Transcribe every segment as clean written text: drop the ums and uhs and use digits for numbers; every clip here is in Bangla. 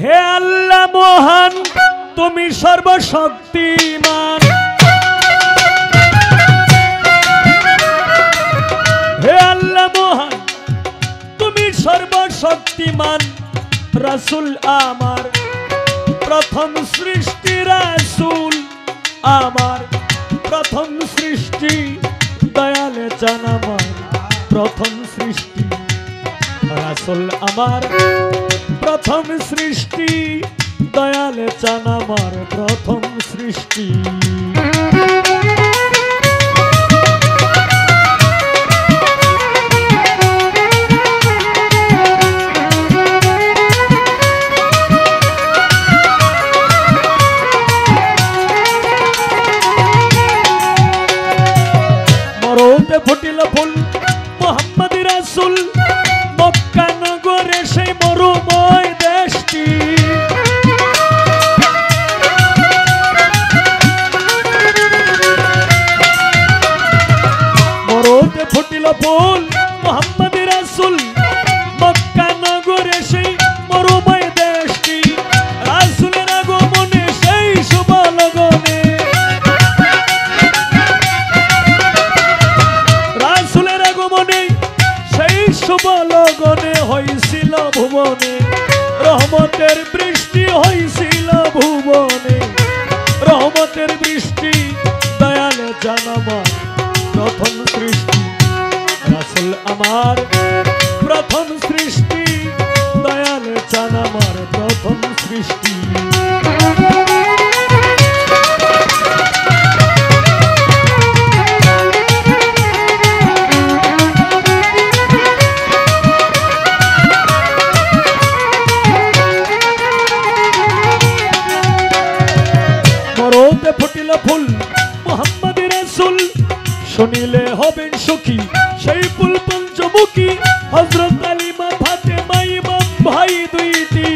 হে আল্লাহ মহান তুমি সর্বশক্তিমান, হে আল্লাহ মহান তুমি সর্বশক্তিমান। রাসূল আমার প্রথম সৃষ্টি, রাসূল আমার প্রথম সৃষ্টি, দয়ালে চান আমার প্রথম সৃষ্টি। রাসূল আমার প্রথম সৃষ্টি, দয়ালে চান আমার প্রথম সৃষ্টি। মরতে ফুটিল ফুল মুহাম্মদ রাসূল, মক্কা নগরে সেই মরুময় দেশটি। মরতে ফুটিল ফুল মুহাম্মদ রাসূল, মক্কা নগরে সেই মরুময় দেশটি। রাসূলের আগমনে সেই শুভ লগনে, রাসূলের আগমনে সেই শুভ লগনে হইছিল ভুবনে রহমতের বৃষ্টি, হইছিল ভুবনে রহমতের বৃষ্টি। দয়ালে চান আমার প্রথম সৃষ্টি, রাসূল আমার প্রথম সৃষ্টি, দয়ালে চান আমার প্রথম সৃষ্টি। মরতে ফুটিল ফুল মুহাম্মদ রাসূল, শুনিলে হবেন সুখী সেই ফুল পঞ্চমুখী। হযরত আলিমা ফাতেমা ইমাম ভাই দুইটি,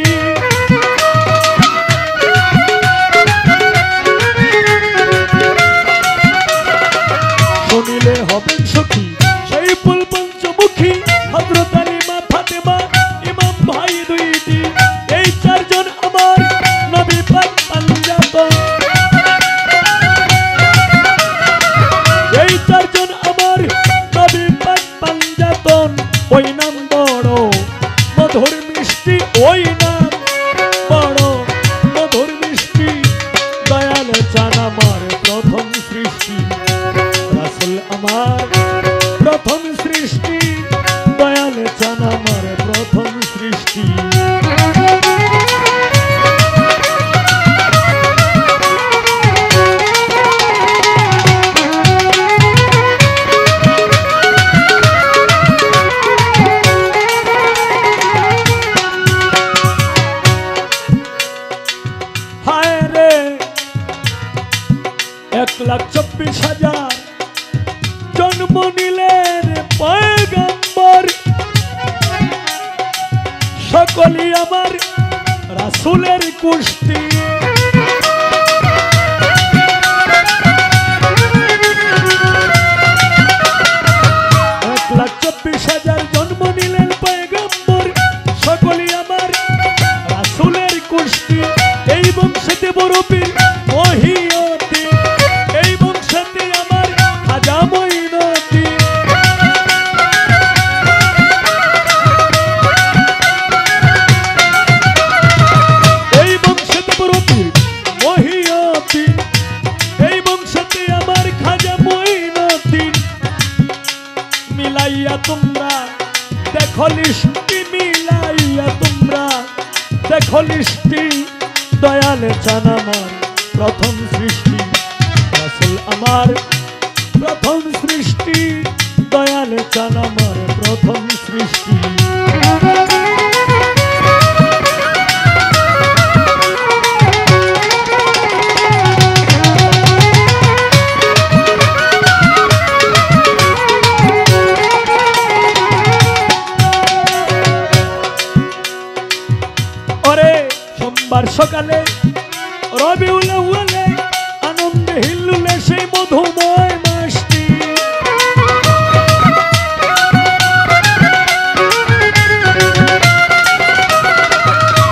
শুনিলে হবেন সুখী সেই ফুল পঞ্চমুখী। হযরত আলিমা ফাতেমা ইমাম ভাই দুইটি, এই চারজন আমার নবী পাক পাঞ্জাতন। এই চারজন আমার নবী পাক পাঞ্জাতন। ওই নাম বড় মধুর মিষ্টি, ওই নাম বড় মধুর মিষ্টি। দয়ালে চান আমার প্রথম সৃষ্টি, রাসূল আমার প্রথম সৃষ্টি। দয়ালে চান আমার প্রথম সৃষ্টি। হায় রে 1,24,000 জন্ম নিলেন পয়গম্বর, সকলই আমার রাসূলের কুষ্টি। 1,24,000 জন্ম নিলেন পয়গম্বর, সকলই আমার রাসূলের কুষ্টি। এই বংশেতে বড় পীর মহিয়তি, এই বংশেতে আমার খাজা মঈনুদ্দিন। এই বংশেতে বড় পীর মহিয়তি, এই বংশেতে আমার খাজা মঈনুদ্দিন। মিলাইয়া তোমরা দেখো লিস্টি, মিলাইয়া তোমরা দেখো লিস্টি। দয়ালে চান আমার প্রথম সৃষ্টি, রাসূল আমার প্রথম সৃষ্টি। দয়ালে চান আমার প্রথম সৃষ্টি। ওরে সোমবার সকালে রবিউল আউয়ালে আনন্দে হিল্লুলে সেই মধুময় মাসটি।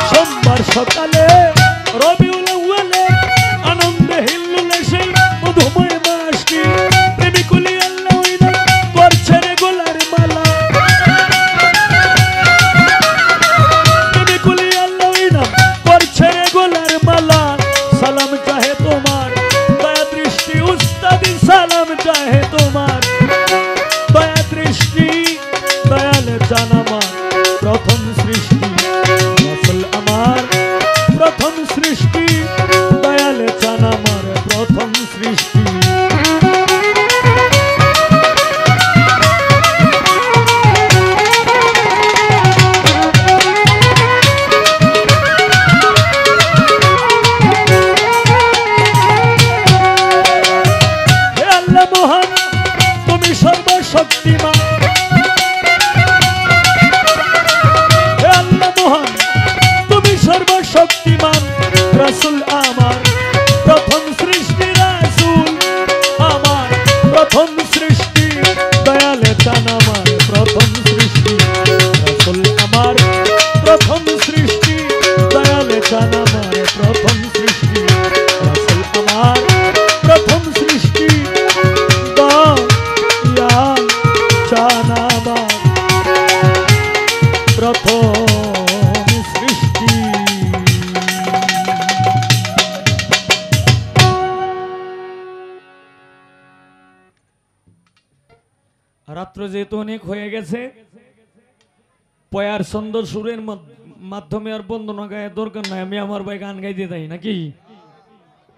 সোমবার সকালে রবিউল আউয়ালে আনন্দে হিল্লুলে সেই মধুময় মাসটি প্রেমিকুলি আল্লাহ ইনাম করছে রে গোলার মালা প্রেমিকুলি আল্লাহ ইনাম করছে রে গোলার মালা সালাম চাহে তোমার দয়া দৃষ্টি উস্তাদি সালাম চাহে তোমার দয়া দৃষ্টি দয়াল চান আমার প্রথম সৃষ্টি রাসূল আমার প্রথম সৃষ্টি দয়াল চান আমার প্রথম সৃষ্টি হে আল্লাহ মহান তুমি সর্বশক্তিমান শক্তিমান রাসূল আমার প্রথম সৃষ্টি রাসূল আমার প্রথম সৃষ্টি দয়ালে চান আমার প্রথম সৃষ্টি রাসূল আমার প্রথম সৃষ্টি দয়ালে চান আমার প্রথম সৃষ্টি রাসূল আমার প্রথম সৃষ্টি দয়াল চান আমার প্রথম রাত্র যেহেতু অনেক হয়ে গেছে পয়ার সুন্দর সুরের মাধ্যমে আর বন্দনা গায়ে দরকার নাই আমি আমার ভাই গান গাইতে যাই নাকি